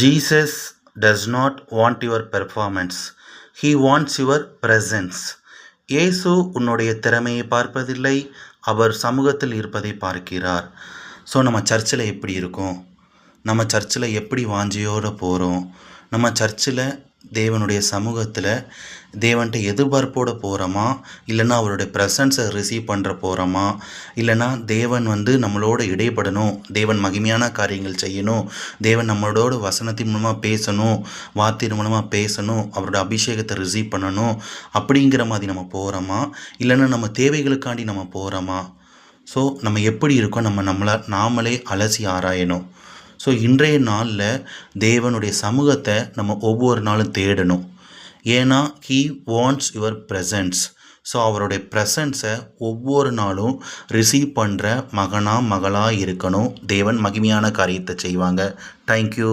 Jesus does not want your performance. He wants your presence. இயேசு உன்னுடைய திறமையை பார்ப்பதில்லை, அவர் சமூகத்தில் இருப்பதை பார்க்கிறார். ஸோ நம்ம சர்ச்சில் எப்படி இருக்கோம், நம்ம சர்ச்சில் எப்படி வாஞ்சியோடு போகிறோம், நம்ம சர்ச்சில் தேவனுடைய சமூகத்தில் தேவன்கிட்ட எதிர்பார்ப்போடு போகிறோமா, இல்லைன்னா அவருடைய ப்ரெசன்ஸை ரிசீவ் பண்ணுற போகிறோமா, இல்லைன்னா தேவன் நம்மளோட இடைப்படணும், தேவன் மகிமையான காரியங்கள் செய்யணும், தேவன் நம்மளோட வசனத்தின் மூலமாக பேசணும், வார்த்தையின் மூலமாக பேசணும், அவரோட அபிஷேகத்தை ரிசீவ் பண்ணணும் அப்படிங்கிற மாதிரி நம்ம போகிறோமா, இல்லைன்னா நம்ம தேவைகளுக்காண்டி நம்ம போகிறோமா? ஸோ நம்ம எப்படி இருக்கோம், நாமளே அலசி ஆராயணும். ஸோ இன்றைய நாளில் தேவனுடைய சமூகத்தை நம்ம ஒவ்வொரு நாளும் தேடணும். ஏன்னா he wants your presence. So அவருடைய ப்ரெசன்ஸை ஒவ்வொரு நாளும் ரிசீவ் பண்ணுற மகனாக இருக்கணும். தேவன் மகிமையான காரியத்தை செய்வாங்க. தேங்க்யூ.